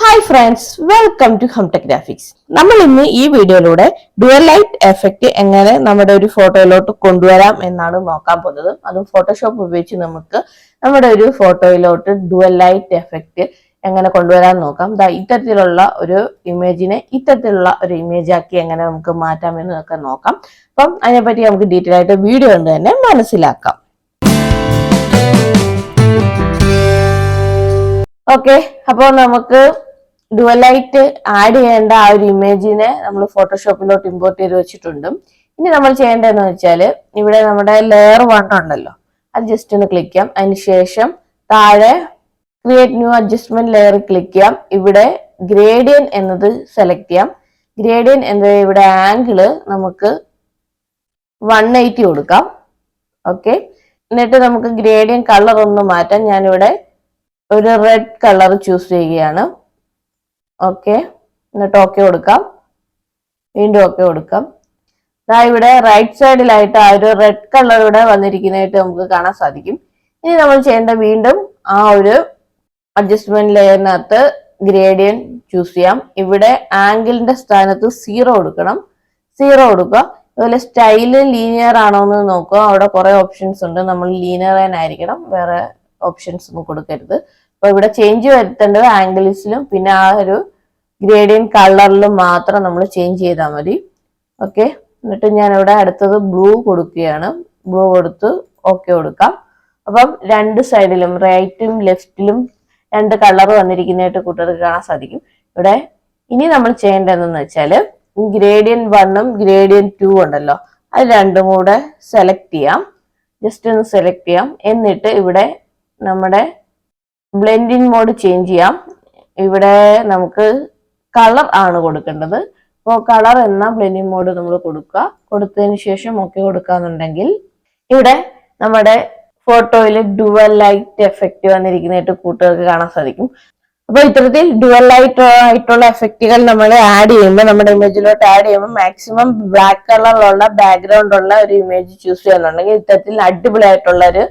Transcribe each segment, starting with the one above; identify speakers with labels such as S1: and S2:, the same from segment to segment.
S1: Hi friends, welcome to Humtech Graphics. നമ്മൾ ഇന്ന് ഈ വീഡിയോയിലൂടെ ഡുവൽ ലൈറ്റ് എഫക്റ്റ് എങ്ങനെ നമ്മുടെ ഒരു ഫോട്ടോയിലോട്ട് കൊണ്ടുവരാം എന്നാണ് നോക്കാൻ പോകുന്നത്. അതും ഫോട്ടോഷോപ്പ് ഉപയോഗിച്ച് നമുക്ക് നമ്മുടെ ഒരു ഫോട്ടോയിലോട്ട് ഡുവൽ ലൈറ്റ് എഫക്റ്റ് എങ്ങനെ കൊണ്ടുവരാൻ നോക്കാം. ഇത്തരത്തിലുള്ള ഒരു ഇമേജിനെ ഇത്തരത്തിലുള്ള ഒരു ഇമേജ് ആക്കി എങ്ങനെ നമുക്ക് മാറ്റാം എന്നൊക്കെ നോക്കാം. അപ്പം അതിനെപ്പറ്റി നമുക്ക് ഡീറ്റെയിൽ ആയിട്ട് വീഡിയോ കൊണ്ട് തന്നെ മനസ്സിലാക്കാം. ഓക്കെ, അപ്പോൾ നമുക്ക് ഡുവൽ ലൈറ്റ് ആഡ് ചെയ്യേണ്ട ആ ഒരു ഇമേജിനെ നമ്മൾ ഫോട്ടോഷോപ്പിലോട്ട് ഇമ്പോർട്ട് ചെയ്ത് വെച്ചിട്ടുണ്ട്. ഇനി നമ്മൾ ചെയ്യേണ്ടതെന്ന് വെച്ചാൽ ഇവിടെ നമ്മുടെ ലെയർ 1 ഉണ്ടല്ലോ, അത് ജസ്റ്റ് ഒന്ന് ക്ലിക്ക് ചെയ്യാം. അതിനുശേഷം താഴെ create new adjustment layer click ചെയ്യാം. ഇവിടെ ഗ്രേഡിയൻ എന്നത് സെലക്ട് ചെയ്യാം. ഗ്രേഡിയൻ എന്നത് ഇവിടെ ആംഗിള് നമുക്ക് 180 കൊടുക്കാം. ഓക്കെ, എന്നിട്ട് നമുക്ക് ഗ്രേഡിയൻ കളർ ഒന്ന് മാറ്റാം. ഞാനിവിടെ ഒരു റെഡ് കളർ ചൂസ് ചെയ്യുകയാണ്. ഓക്കെ, എന്നിട്ട് ഓക്കെ കൊടുക്കാം. വീണ്ടും ഓക്കെ കൊടുക്കാം. ഇവിടെ റൈറ്റ് സൈഡിലായിട്ട് ആ ഒരു റെഡ് കളർ ഇവിടെ വന്നിരിക്കുന്നതായിട്ട് നമുക്ക് കാണാൻ സാധിക്കും. ഇനി നമ്മൾ ചെയ്യേണ്ട വീണ്ടും ആ ഒരു അഡ്ജസ്റ്റ്മെന്റ് ലെയറിനകത്ത് ഗ്രേഡിയൻ ചൂസ് ചെയ്യാം. ഇവിടെ ആംഗിളിന്റെ സ്ഥാനത്ത് 0 കൊടുക്കണം. 0 കൊടുക്കുക. അതുപോലെ സ്റ്റൈല് ലീനിയർ ആണോ എന്ന് നോക്കുക. അവിടെ കുറെ ഓപ്ഷൻസ് ഉണ്ട്. നമ്മൾ ലീനിയർ ആയിരിക്കണം, വേറെ ഓപ്ഷൻസ് ഒന്നും കൊടുക്കരുത്. അപ്പൊ ഇവിടെ ചേഞ്ച് വരുത്തേണ്ടത് ആംഗിൾസിലും പിന്നെ ആ ഒരു ഗ്രേഡിയൻ കളറിലും മാത്രം നമ്മൾ ചേഞ്ച് ചെയ്താൽ മതി. ഓക്കെ, എന്നിട്ട് ഞാൻ ഇവിടെ അടുത്തത് ബ്ലൂ കൊടുക്കുകയാണ്. ബ്ലൂ കൊടുത്ത് ഓക്കെ കൊടുക്കാം. അപ്പം രണ്ട് സൈഡിലും റൈറ്റും ലെഫ്റ്റിലും രണ്ട് കളർ വന്നിരിക്കുന്നതായിട്ട് കൂട്ടുകാർക്ക് കാണാൻ സാധിക്കും. ഇവിടെ ഇനി നമ്മൾ ചെയ്യേണ്ടതെന്ന് വെച്ചാൽ ഗ്രേഡിയൻ 1ഉം ഗ്രേഡിയൻ 2 ഉണ്ടല്ലോ, അത് രണ്ടും കൂടെ സെലക്ട് ചെയ്യാം. ജസ്റ്റ് ഒന്ന് സെലക്ട് ചെയ്യാം. എന്നിട്ട് ഇവിടെ നമ്മുടെ ബ്ലെൻഡിങ് മോഡ് ചേഞ്ച് ചെയ്യാം. ഇവിടെ നമുക്ക് കളർ ആണ് കൊടുക്കേണ്ടത്. അപ്പോൾ കളർ എന്ന ബ്ലെൻഡിങ് മോഡ് നമ്മൾ കൊടുക്കുക. കൊടുത്തതിന് ശേഷം ഓക്കെ കൊടുക്കാന്നുണ്ടെങ്കിൽ ഇവിടെ നമ്മുടെ ഫോട്ടോയിൽ ഡുവൽ ലൈറ്റ് എഫക്റ്റ് വന്നിരിക്കുന്നതായിട്ട് കൂട്ടുകാർക്ക് കാണാൻ സാധിക്കും. അപ്പൊ ഇത്തരത്തിൽ ഡുവൽ ലൈറ്റ് ആയിട്ടുള്ള എഫക്റ്റുകൾ നമ്മൾ ആഡ് ചെയ്യുമ്പോൾ, നമ്മുടെ ഇമേജിലോട്ട് ആഡ് ചെയ്യുമ്പോൾ മാക്സിമം ബ്ലാക്ക് കളറിലുള്ള ബാക്ക്ഗ്രൗണ്ട് ഉള്ള ഒരു ഇമേജ് ചൂസ് ചെയ്യുന്നുണ്ടെങ്കിൽ ഇത്തരത്തിൽ അടിപൊളിയായിട്ടുള്ള ഒരു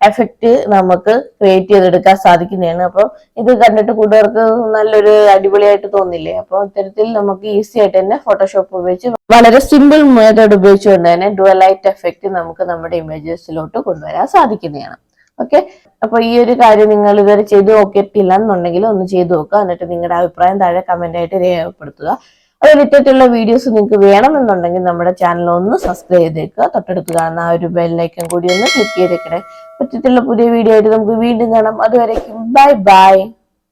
S1: എഫക്റ്റ് നമുക്ക് ക്രിയേറ്റ് ചെയ്തെടുക്കാൻ സാധിക്കുന്നതാണ്. അപ്പോൾ ഇത് കണ്ടിട്ട് കൂട്ടുകാർക്ക് നല്ലൊരു അടിപൊളിയായിട്ട് തോന്നില്ലേ? അപ്പോൾ ഇത്തരത്തിൽ നമുക്ക് ഈസി ആയിട്ട് തന്നെ ഫോട്ടോഷോപ്പ് ഉപയോഗിച്ച് വളരെ സിമ്പിൾ മെത്തേഡ് ഉപയോഗിച്ചുകൊണ്ട് തന്നെ ഡുവൽ ലൈറ്റ് എഫക്റ്റ് നമുക്ക് നമ്മുടെ ഇമേജസിലോട്ട് കൊണ്ടുവരാൻ സാധിക്കുന്നതാണ്. ഓക്കെ, അപ്പൊ ഈ ഒരു കാര്യം നിങ്ങൾ ഇതുവരെ ചെയ്ത് നോക്കിയിട്ടില്ല എന്നുണ്ടെങ്കിൽ ഒന്ന് ചെയ്ത് നോക്കുക. എന്നിട്ട് നിങ്ങളുടെ അഭിപ്രായം താഴെ കമന്റ് ആയിട്ട് രേഖപ്പെടുത്തുക. അതുപോലെ ഇത്തരത്തിലുള്ള വീഡിയോസ് നിങ്ങൾക്ക് വേണമെന്നുണ്ടെങ്കിൽ നമ്മുടെ ചാനൽ ഒന്ന് സബ്സ്ക്രൈബ് ചെയ്തേക്കുക. തൊട്ടടുത്ത് കാണുന്ന ആ ഒരു ബെല്ലൈക്കൺ കൂടി ഒന്ന് ക്ലിക്ക് ചെയ്തേക്കണേ. ഇത്തരത്തിലുള്ള പുതിയ വീഡിയോ ആയിട്ട് നമുക്ക് വീണ്ടും കാണാം. അതുവരേക്കും ബൈ ബൈ.